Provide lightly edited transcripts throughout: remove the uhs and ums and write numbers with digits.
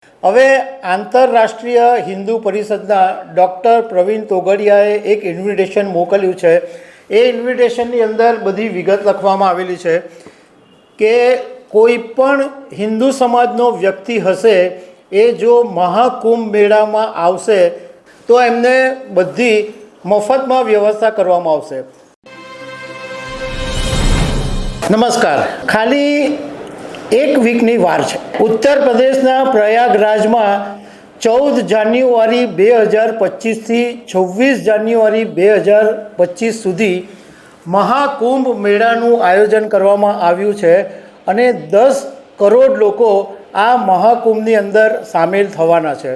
હવે આંતરરાષ્ટ્રીય હિન્દુ પરિષદના ડૉક્ટર પ્રવીણ તોગડિયાએ એક ઇન્વિટેશન મોકલ્યું છે। એ ઇન્વિટેશનની અંદર બધી વિગત લખવામાં આવેલી છે કે કોઈ પણ હિન્દુ સમાજનો વ્યક્તિ હશે એ જો મહાકુંભ મેળામાં આવશે તો એમને બધી મફતમાં વ્યવસ્થા કરવામાં આવશે। નમસ્કાર, ખાલી એક વીકની વાર છે। ઉત્તર પ્રદેશના પ્રયાગરાજમાં 14 જાન્યુઆરી 2025થી 26 જાન્યુઆરી 2025 સુધી મહાકુંભ મેળાનું આયોજન કરવામાં આવ્યું છે અને 10 કરોડ લોકો આ મહાકુંભની અંદર સામેલ થવાના છે।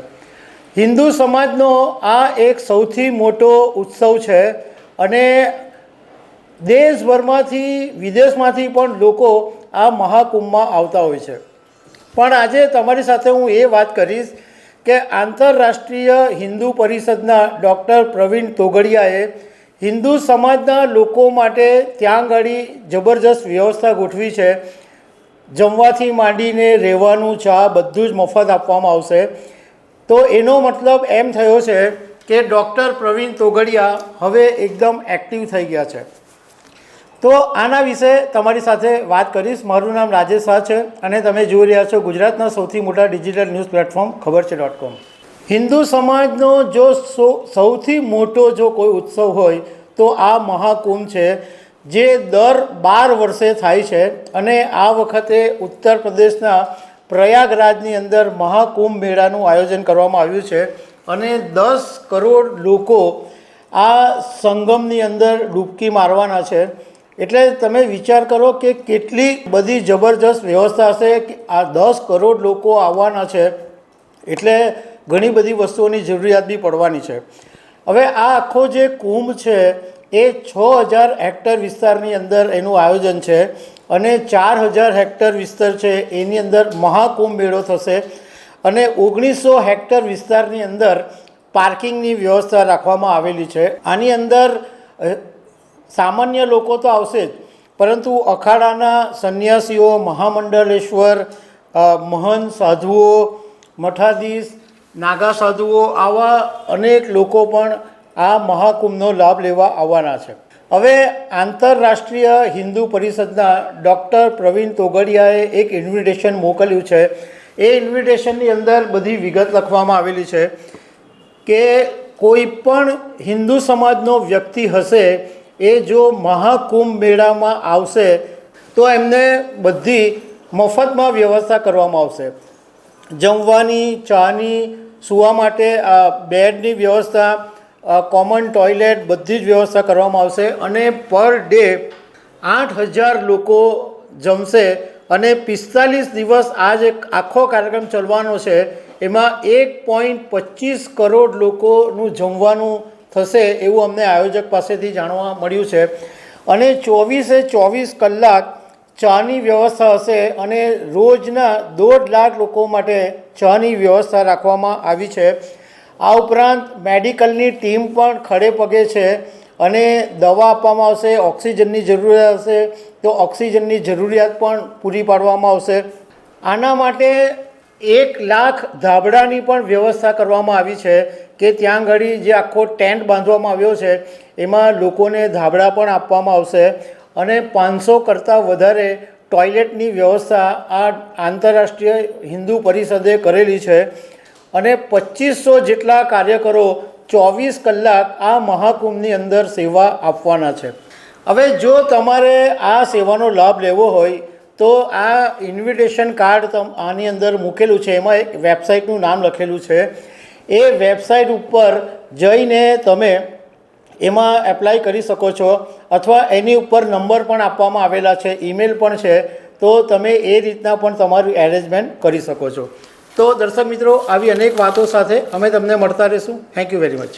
હિન્દુ સમાજનો આ એક સૌથી મોટો ઉત્સવ છે અને દેશભરમાંથી વિદેશમાંથી પણ લોકો આ મહાકુંભમાં આવતા હોય છે। પણ આજે તમારી સાથે હું એ વાત કરીશ કે આંતરરાષ્ટ્રીય હિન્દુ પરિષદના ડૉક્ટર પ્રવીણ તોગડિયાએ હિન્દુ સમાજના લોકો માટે ત્યાં આગળ જબરજસ્ત વ્યવસ્થા ગોઠવી છે। જમવાથી માંડીને રહેવાનું, ચા બધું જ મફત આપવામાં આવશે। તો એનો મતલબ એમ થયો છે કે ડૉક્ટર પ્રવીણ તોગડિયા હવે એકદમ એક્ટિવ થઈ ગયા છે। તો આના વિશે તમારી સાથે વાત કરીશ। મારું નામ રાજેશ શાહ છે અને તમે જોઈ રહ્યા છો ગુજરાતના સૌથી મોટા ડિજિટલ ન્યૂઝ પ્લેટફોર્મ ખબરછે.com। હિન્દુ સમાજનો જો સૌથી મોટો જો કોઈ ઉત્સવ હોય તો આ મહાકુંભ છે, જે દર 12 વર્ષે થાય છે અને આ વખતે ઉત્તર પ્રદેશના પ્રયાગરાજની અંદર મહાકુંભ મેળાનું આયોજન કરવામાં આવ્યું છે અને 10 કરોડ લોકો આ સંગમની અંદર ડૂબકી મારવાના છે। એટલે તમે વિચાર કરો કે કેટલી બધી જબરજસ્ત વ્યવસ્થા હશે કે આ 10 કરોડ લોકો આવવાના છે, એટલે ઘણી બધી વસ્તુઓની જરૂરિયાત બી પડવાની છે। હવે આ આખો જે કુંભ છે એ 6000 હેક્ટર વિસ્તારની અંદર એનું આયોજન છે અને 4000 હેક્ટર વિસ્તાર છે એની અંદર મહાકુંભ મેળો થશે અને 1900 હેક્ટર વિસ્તારની અંદર પાર્કિંગની વ્યવસ્થા રાખવામાં આવેલી છે। આની અંદર સામાન્ય લોકો તો આવશે જ, પરંતુ અખાડાના સંન્યાસીઓ, મહામંડલેશ્વર, મહંત સાધુઓ, મઠાધીશ, નાગા સાધુઓ, આવા અનેક લોકો પણ આ મહાકુંભનો લાભ લેવા આવવાના છે। હવે આંતરરાષ્ટ્રીય હિન્દુ પરિષદના ડૉક્ટર પ્રવીણ તોગડિયાએ એક ઇન્વિટેશન મોકલ્યું છે। એ ઇન્વિટેશનની અંદર બધી વિગત લખવામાં આવેલી છે કે કોઈ પણ હિન્દુ સમાજનો વ્યક્તિ હશે એ જો મહાકુંભ મેળામાં આવશે તો એમને બધી મફતમાં વ્યવસ્થા કરવામાં આવશે। જમવાની, ચાની, સૂવા માટે બેડની વ્યવસ્થા, કોમન ટોયલેટ બધી જ વ્યવસ્થા કરવામાં આવશે અને પર ડે 8000 લોકો જમશે અને 45 દિવસ આ જે આખો કાર્યક્રમ ચાલવાનો છે એમાં 1.25 કરોડ લોકોનું જમવાનું થશે એવું અમને આયોજક પાસેથી જાણવા મળ્યું છે અને 24 કલાક ચાની વ્યવસ્થા હશે અને રોજના 1.5 લાખ લોકો માટે ચાની વ્યવસ્થા રાખવામાં આવી છે। આ ઉપરાંત મેડિકલની ટીમ પણ ખડે પગે છે અને દવા આપવામાં આવશે। ઓક્સિજનની જરૂરિયાત હશે તો ઓક્સિજનની જરૂરિયાત પણ પૂરી પાડવામાં આવશે। આના માટે 1 લાખ ધાબળાની પણ વ્યવસ્થા કરવામાં આવી છે કે ત્યાં આગળ જે આખો ટેન્ટ બાંધવામાં આવ્યો છે એમાં લોકોને ધાબળા પણ આપવામાં આવશે અને 500 કરતાં વધારે ટોયલેટની વ્યવસ્થા આ આંતરરાષ્ટ્રીય હિન્દુ પરિષદે કરેલી છે અને 2500 જેટલા કાર્યકરો 24 કલાક આ મહાકુંભની અંદર સેવા આપવાના છે। હવે જો તમારે આ સેવાનો લાભ લેવો હોય તો આ ઇન્વિટેશન કાર્ડ આની અંદર મૂકેલું છે, એમાં એક વેબસાઇટનું નામ લખેલું છે। એ વેબસાઇટ ઉપર જઈને તમે એમાં એપ્લાય કરી શકો છો અથવા એની ઉપર નંબર પણ આપવામાં આવેલા છે, ઈમેલ પણ છે, તો તમે એ રીતના પણ તમારું એરેન્જમેન્ટ કરી શકો છો। તો દર્શક મિત્રો, આવી અનેક વાતો સાથે અમે તમને મળતા રહીશું। Thank you very much.